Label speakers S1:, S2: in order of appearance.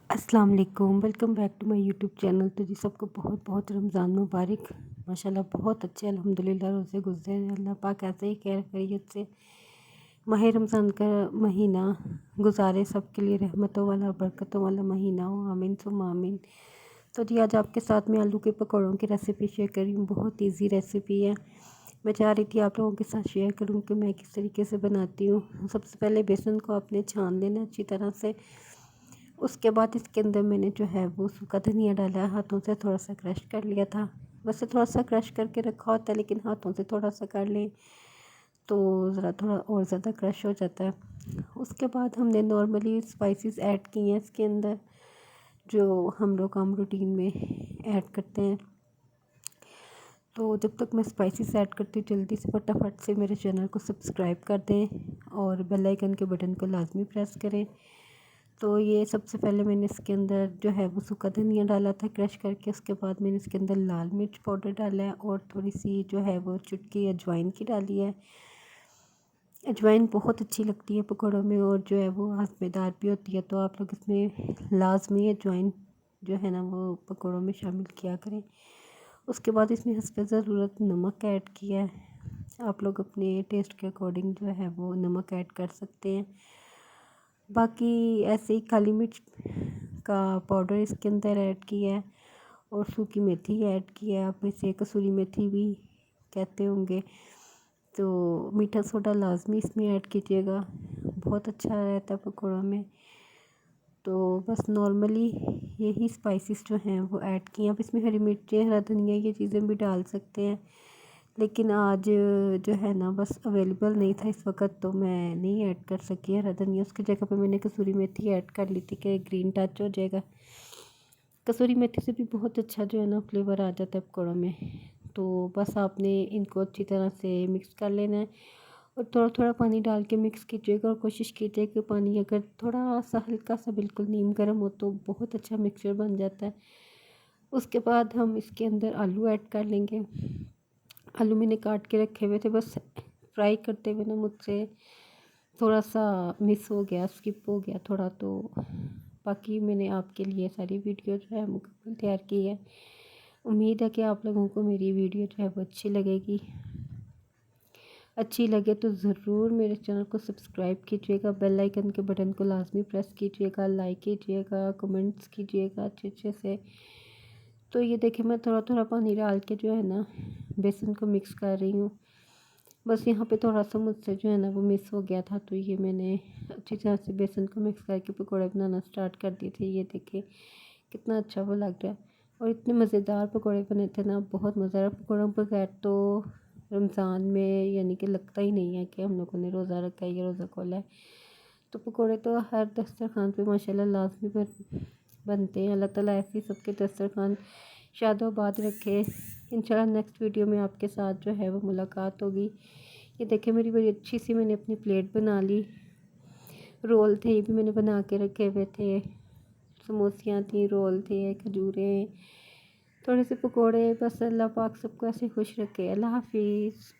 S1: अस्सलाम वालेकुम, welcome back to my YouTube channel. तो जी सबको बहुत बहुत रमज़ान मुबारक। माशाल्लाह बहुत अच्छे अल्हम्दुलिल्लाह रोज़े गुज़रे हैं। अल्लाह पाक ऐसे ही खैर खैरियत से माह रमज़ान का महीना गुजारे, सबके लिए रहमतों वाला बरकतों वाला महीना हो। आमीन सुम्मा आमीन। तो जी आज आपके साथ में आलू के पकौड़ों की रेसिपी शेयर कर रही हूँ। बहुत ईजी रेसिपी है। मैं चाह रही थी आप लोगों के साथ शेयर करूँ कि मैं किस तरीके से बनाती हूँ। सबसे पहले बेसन को आपने छान लेना अच्छी तरह से। उसके बाद इसके अंदर मैंने जो है वो सूखा धनिया डाला है, हाथों से थोड़ा सा क्रश कर लिया था। वैसे थोड़ा सा क्रश करके रखा होता है, लेकिन हाथों से थोड़ा सा कर लें तो ज़रा थोड़ा और ज़्यादा क्रश हो जाता है। उसके बाद हमने नॉर्मली स्पाइसेस ऐड किए हैं इसके अंदर, जो हम लोग आम रूटीन में ऐड करते हैं। तो जब तक मैं स्पाइसेस ऐड करती हूँ, जल्दी से फटाफट से मेरे चैनल को सब्सक्राइब कर दें और बेल आइकन के बटन को लाजमी प्रेस करें। तो ये सबसे पहले मैंने इसके अंदर जो है वो सूखा धनिया डाला था क्रश करके। उसके बाद मैंने इसके अंदर लाल मिर्च पाउडर डाला है और थोड़ी सी जो है वो चुटकी अजवाइन की डाली है। अजवाइन बहुत अच्छी लगती है पकौड़ों में और जो है वो हज़मेदार भी होती है, तो आप लोग इसमें लाजमी अजवाइन जो है ना वो पकौड़ों में शामिल किया करें। उसके बाद इसमें हस्ब ज़रूरत नमक ऐड किया है। आप लोग अपने टेस्ट के अकॉर्डिंग जो है वो नमक ऐड कर सकते हैं। बाकी ऐसे ही काली मिर्च का पाउडर इसके अंदर ऐड किया है और सूखी मेथी ऐड किया है। आप इसे कसूरी मेथी भी कहते होंगे। तो मीठा सोडा लाजमी इसमें ऐड कीजिएगा, बहुत अच्छा रहता है पकौड़ों में। तो बस नॉर्मली यही स्पाइसेस जो हैं वो ऐड किए। आप इसमें हरी मिर्चें, हरा धनिया ये चीज़ें भी डाल सकते हैं, लेकिन आज जो है ना बस अवेलेबल नहीं था इस वक्त, तो मैं नहीं ऐड कर सकी हरा धनिया। उसकी जगह पे मैंने कसूरी मेथी ऐड कर ली थी कि ग्रीन टच हो जाएगा। कसूरी मेथी से भी बहुत अच्छा जो है ना फ्लेवर आ जाता है पकौड़ों में। तो बस आपने इनको अच्छी तरह से मिक्स कर लेना है और थोड़ा थोड़ा पानी डाल के मिक्स कीजिएगा और कोशिश कीजिए कि पानी अगर थोड़ा सा हल्का सा बिल्कुल नीम गर्म हो तो बहुत अच्छा मिक्सचर बन जाता है। उसके बाद हम इसके अंदर आलू ऐड कर लेंगे। आलू मैंने काट के रखे हुए थे, बस फ्राई करते हुए ना मुझसे थोड़ा सा मिस हो गया, स्किप हो गया थोड़ा। तो बाकी मैंने आपके लिए सारी वीडियो जो है मुकम्मल तैयार की है। उम्मीद है कि आप लोगों को मेरी वीडियो जो है वो अच्छी लगेगी। अच्छी लगे तो ज़रूर मेरे चैनल को सब्सक्राइब कीजिएगा, बेल आइकन के बटन को लाजमी प्रेस कीजिएगा, लाइक कीजिएगा, कमेंट्स कीजिएगा अच्छे से। तो ये देखिए मैं थोड़ा थोड़ा पानी डाल के जो है ना बेसन को मिक्स कर रही हूँ। बस यहाँ पे थोड़ा सा मुझसे जो है ना वो मिस हो गया था, तो ये मैंने अच्छी तरह से बेसन को मिक्स करके पकौड़े बनाना स्टार्ट कर दिए थे। ये देखिए कितना अच्छा वो लग रहा है और इतने मज़ेदार पकौड़े बने थे ना, बहुत मज़ा आया। पकौड़ों बगैर तो रमज़ान में यानी कि लगता ही नहीं है कि हम लोगों ने रोज़ा रखा है या रोज़ा खोला है। तो पकौड़े तो हर दस्तरखान पे माशाल्लाह लाजमी बनते हैं। अल्लाह ताला ऐसे ही सबके दस्तरखान शादोबाद रखे। इंशाल्लाह नेक्स्ट वीडियो में आपके साथ जो है वो मुलाकात होगी। ये देखिए मेरी बड़ी अच्छी सी मैंने अपनी प्लेट बना ली। रोल थे ये भी मैंने बना के रखे हुए थे, समोसियाँ थी, रोल थे, खजूरें, थोड़े से पकोड़े। बस अल्लाह पाक सबको ऐसे खुश रखे। अल्लाह हाफिज़।